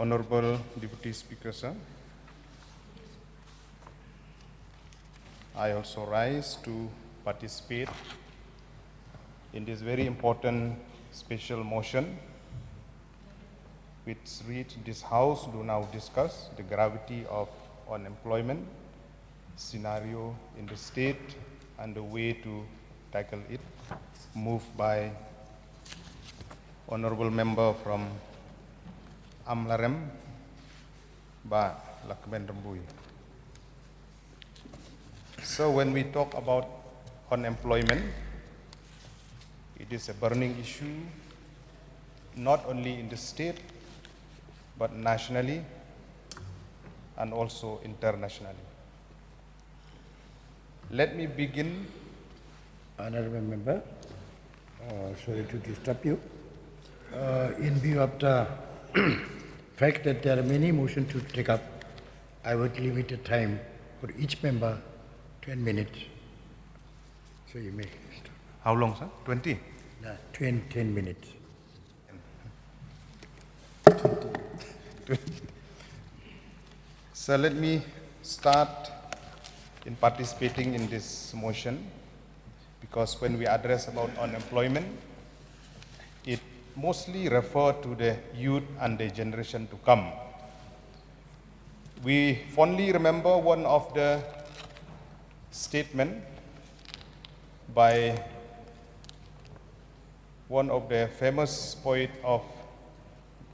Honorable Deputy Speaker, sir, I also rise to participate in this very important special motion which reads this House do now discuss the gravity of unemployment scenario in the state and the way to tackle it, moved by Honorable Member from Amlarem, Ba Lakmen Rembui. So when we talk about unemployment, it is a burning issue, not only in the state, but nationally and also internationally. Let me begin. Honorable Member, sorry to disturb you. In view of the fact that there are many motions to take up, I would limit the time for each member 10 minutes. So you may start. How long, sir? 20? No, 10 minutes. So let me start in participating in this motion, because when we address about unemployment, it mostly refers to the youth and the generation to come. We fondly remember one of the statement by one of the famous poet of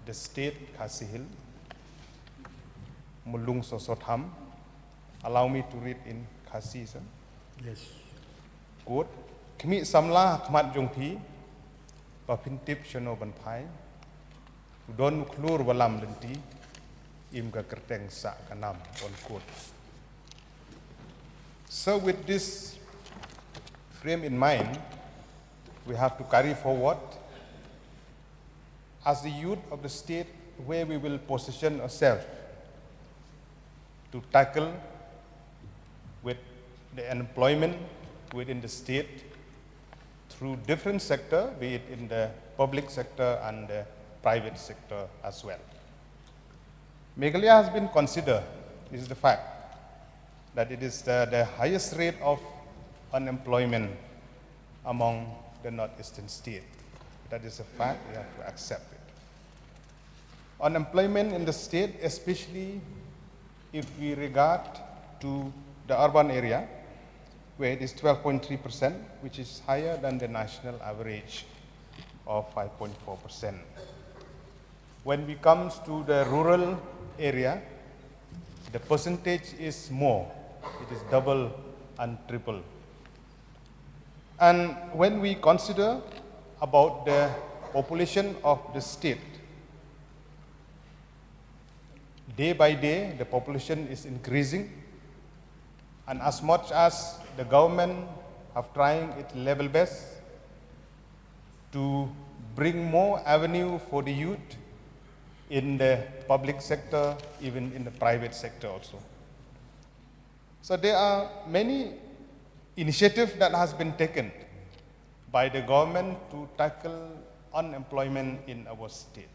the state, Kasihil, Mulung Sosotham. Allow me to read in Khasi, sir. Yes. Quote, Kmi samla khmat jongthi, papintip shono banpai, udon klur walam lenti, imga kerteng sa kanam, unquote. So with this frame in mind, we have to carry forward as the youth of the state where we will position ourselves to tackle with the unemployment within the state through different sectors, be it in the public sector and the private sector as well. Meghalaya has been considered, this is the fact, that it is the highest rate of unemployment among the northeastern state. That is a fact, we have to accept it. Unemployment in the state, especially if we regard to the urban area, where it is 12.3%, which is higher than the national average of 5.4%. When we come to the rural area, the percentage is more. It is double and triple. And when we consider about the population of the state, day by day, the population is increasing, and as much as the government have trying its level best to bring more avenue for the youth in the public sector, even in the private sector also. So there are many initiatives that has been taken by the government to tackle unemployment in our state,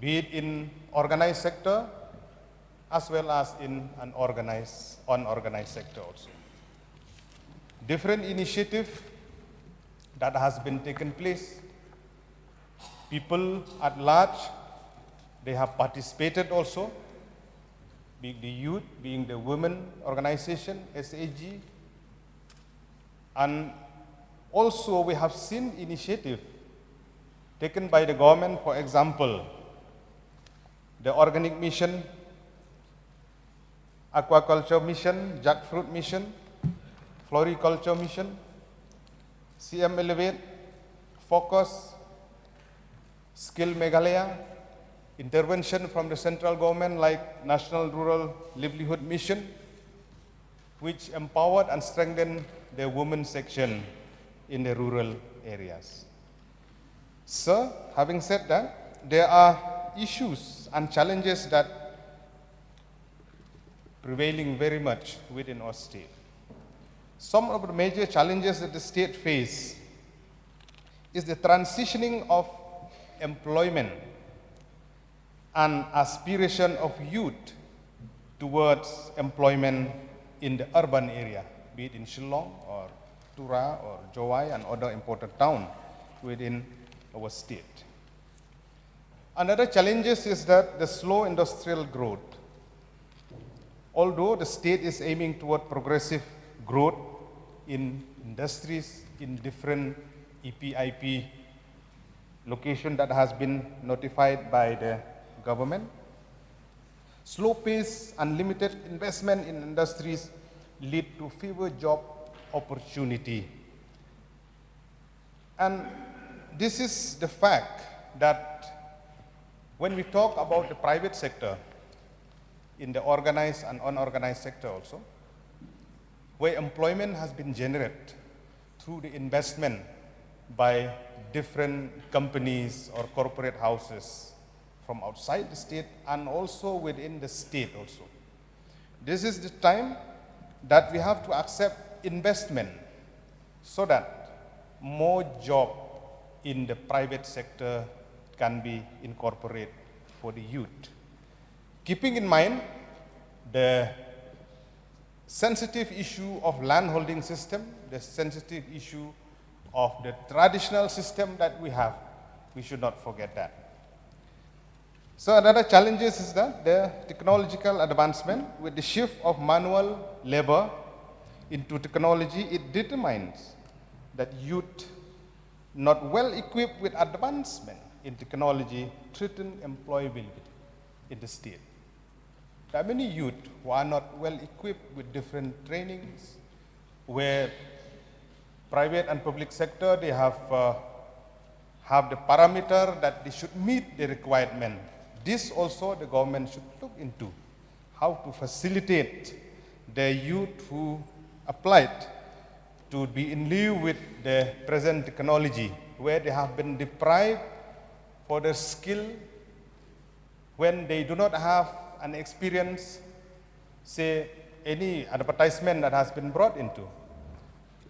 be it in organized sector as well as in an unorganized sector also. Different initiative that has been taken place. People at large, they have participated also, being the youth, being the women organization, SAG, and also we have seen initiative taken by the government, for example, the organic mission, aquaculture mission, jackfruit mission, floriculture mission, Syiem Elevate, Focus, Skill Meghalaya, intervention from the central government like National Rural Livelihood Mission, which empowered and strengthened the women section in the rural areas. So, having said that, there are issues and challenges that prevailing very much within our state. Some of the major challenges that the state face is the transitioning of employment and aspiration of youth towards employment in the urban area, be it in Shillong or Tura or Jowai and other important towns within our state. Another challenge is that the slow industrial growth. Although the state is aiming toward progressive growth in industries in different EPIP location that has been notified by the government, slow pace and limited investment in industries lead to fewer job opportunity. And this is the fact that when we talk about the private sector, in the organized and unorganized sector also, where employment has been generated through the investment by different companies or corporate houses from outside the state and also within the state also. This is the time that we have to accept investment so that more job in the private sector can be incorporated for the youth. Keeping in mind the sensitive issue of land holding system, the sensitive issue of the traditional system that we have, we should not forget that. So another challenge is that the technological advancement with the shift of manual labor into technology, it determines that youth not well equipped with advancement in technology threaten employability in the state. There are many youth who are not well equipped with different trainings, where private and public sector, they have the parameter that they should meet the requirement. This also the government should look into, how to facilitate the youth who applied to be in lieu with the present technology, where they have been deprived for their skill when they do not have an experience, say any advertisement that has been brought into,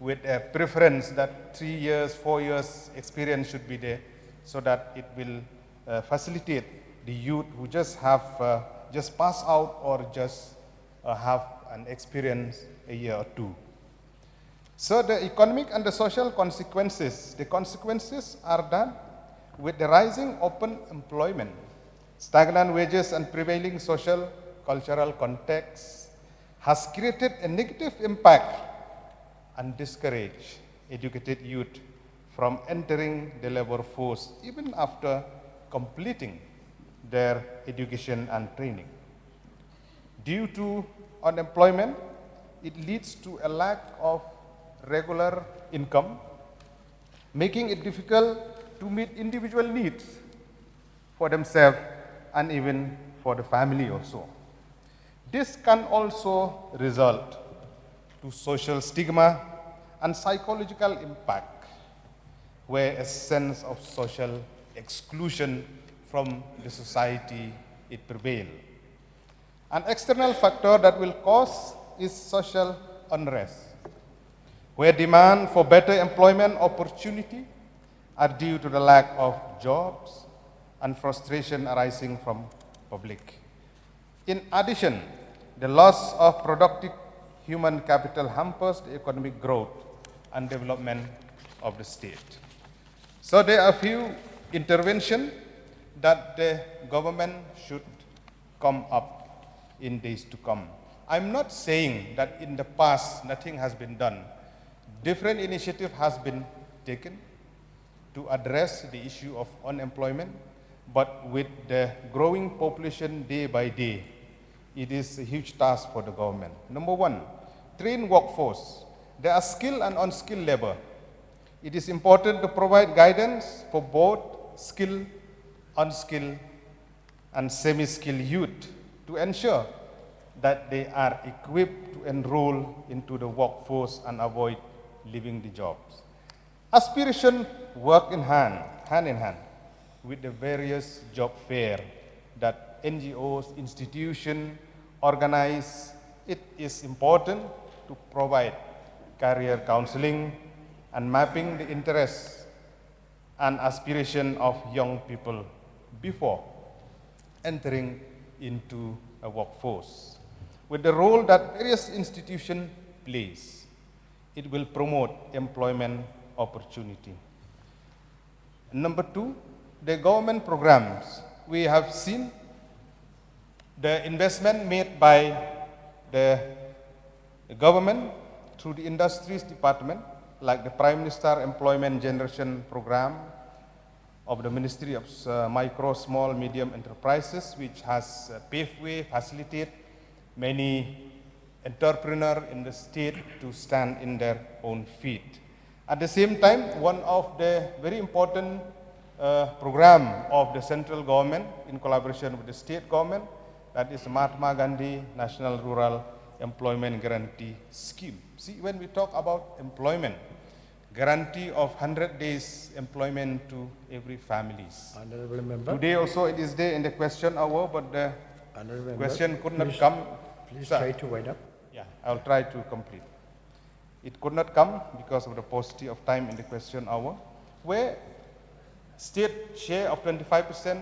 with a preference that 3 years, 4 years experience should be there, so that it will facilitate the youth who just have just pass out or just have an experience a year or two. So the economic and the social consequences, the consequences are that with the rising open employment, stagnant wages and prevailing social cultural context has created a negative impact and discouraged educated youth from entering the labor force even after completing their education and training. Due to unemployment, it leads to a lack of regular income, making it difficult to meet individual needs for themselves and even for the family also. This can also result to social stigma and psychological impact, where a sense of social exclusion from the society it prevails. An external factor that will cause is social unrest, where demand for better employment opportunity are due to the lack of jobs and frustration arising from public. In addition, the loss of productive human capital hampers the economic growth and development of the state. So there are a few interventions that the government should come up in days to come. I'm not saying that in the past nothing has been done. Different initiative has been taken to address the issue of unemployment, but with the growing population day by day, it is a huge task for the government. Number one, train workforce. There are skilled and unskilled labor. It is important to provide guidance for both skilled, unskilled, and semi-skilled youth to ensure that they are equipped to enroll into the workforce and avoid leaving the jobs. Aspiration work in hand in hand with the various job fair that NGOs, institutions organize. It is important to provide career counseling and mapping the interests and aspiration of young people before entering into a workforce. With the role that various institutions plays, it will promote employment opportunity. Number two, the government programs. We have seen the investment made by the government through the industries department, like the Prime Minister Employment Generation Program of the Ministry of Micro, Small, Medium Enterprises, which has paved way, facilitate many entrepreneurs in the state to stand in their own feet. At the same time, one of the very important program of the central government in collaboration with the state government, that is Mahatma Gandhi National Rural Employment Guarantee Scheme. See, when we talk about employment, guarantee of 100 days employment to every families. Honorable Member. Today also it is there in the question hour, but the question could not come. Please try to wind up. Yeah, I'll try to complete. It could not come because of the paucity of time in the question hour, where state share of 25%,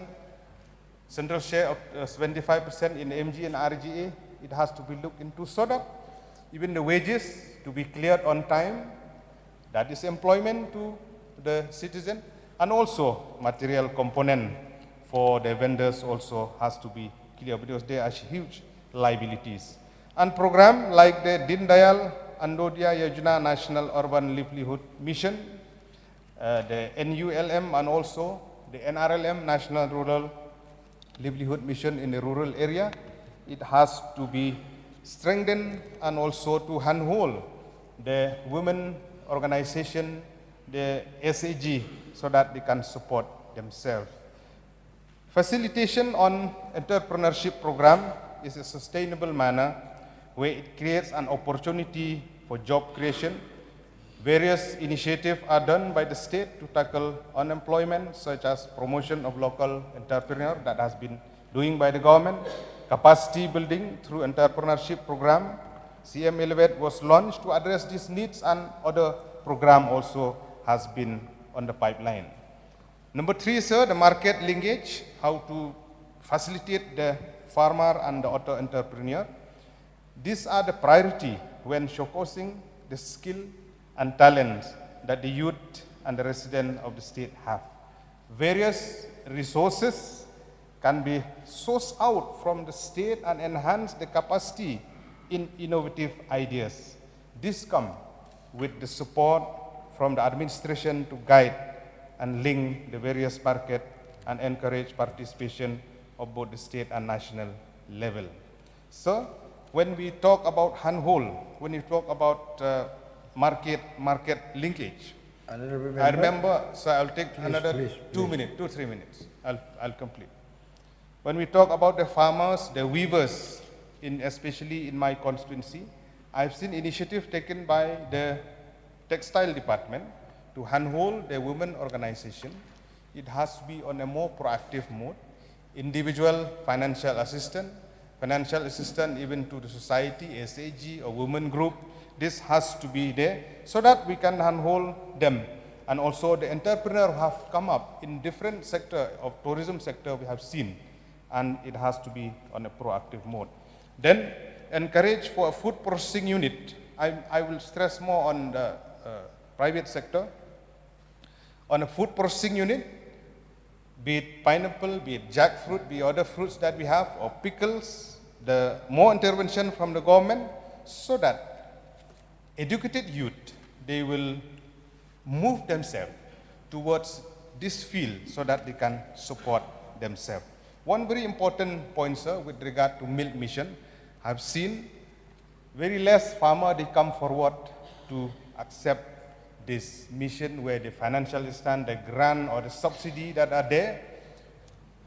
central share of 25% in MG and RGA, it has to be looked into so that even the wages to be cleared on time, that is employment to the citizen, and also material component for the vendors also has to be clear because there are huge liabilities. And program like the Deen Dayal Antyodaya Yojana National Urban Livelihood Mission, the NULM, and also the NRLM National Rural Livelihood Mission in the rural area, it has to be strengthened and also to handhold the women organization, the SAG, so that they can support themselves. Facilitation on entrepreneurship program is a sustainable manner where it creates an opportunity for job creation. Various initiatives are done by the state to tackle unemployment, such as promotion of local entrepreneur that has been doing by the government, capacity building through entrepreneurship program. Syiem Elevate was launched to address these needs, and other program also has been on the pipeline. Number three, sir, the market linkage, how to facilitate the farmer and the auto entrepreneur. These are the priority when showcasing the skill and talents that the youth and the resident of the state have. Various resources can be sourced out from the state and enhance the capacity in innovative ideas. This comes with the support from the administration to guide and link the various market and encourage participation of both the state and national level. So, when we talk about handhold, when you talk about market linkage, I remember, so I'll take another 2 minutes, 2-3 minutes. I'll complete. When we talk about the farmers, the weavers, especially in my constituency, I've seen initiative taken by the textile department to handhold the women organization. It has to be on a more proactive mode. Individual financial assistance even to the society, SAG or women group, this has to be there so that we can handhold them. And also the entrepreneurs have come up in different sector of tourism sector we have seen, and it has to be on a proactive mode. Then encourage for a food processing unit. I will stress more on the private sector. On a food processing unit, be it pineapple, be it jackfruit, be other fruits that we have, or pickles, the more intervention from the government so that educated youth, they will move themselves towards this field so that they can support themselves. One very important point, sir, with regard to milk mission, I've seen very less farmer, they come forward to accept this mission where the financial assistance, the grant or the subsidy that are there.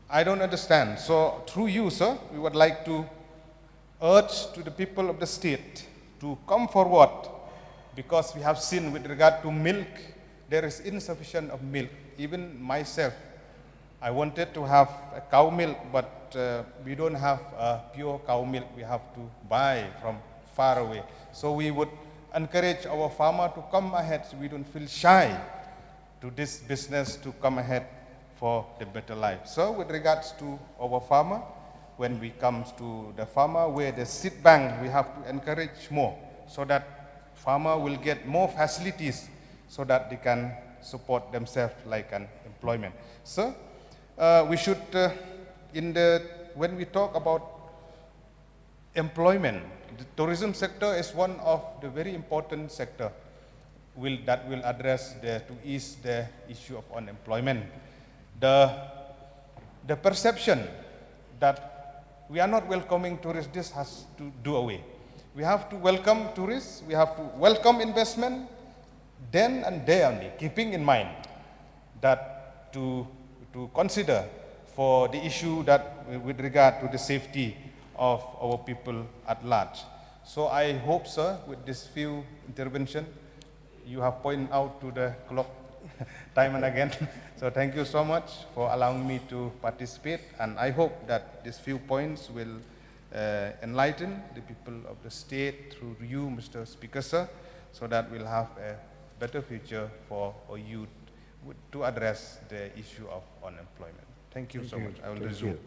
I don't understand. So through you, sir, we would like to urge to the people of the state to come forward, because we have seen with regard to milk, there is insufficient of milk. Even myself, I wanted to have a cow milk, but we don't have pure cow milk. We have to buy from far away. So we would encourage our farmer to come ahead so we don't feel shy to this business, to come ahead for the better life. So with regards to our farmer, when we come to the farmer, where the seed bank, we have to encourage more so that farmer will get more facilities so that they can support themselves like an employment. So we should, when we talk about employment, the tourism sector is one of the very important sector that will address to ease the issue of unemployment. The perception that we are not welcoming tourists, this has to do away. We have to welcome tourists, we have to welcome investment, then and there only, keeping in mind that to consider for the issue that with regard to the safety of our people at large. So I hope, sir, with this few intervention, you have pointed out to the clock time and again. So thank you so much for allowing me to participate, and I hope that these few points will enlighten the people of the state through you, Mr. Speaker, sir, so that we'll have a better future for our youth to address the issue of unemployment. Thank you so much. I will resume.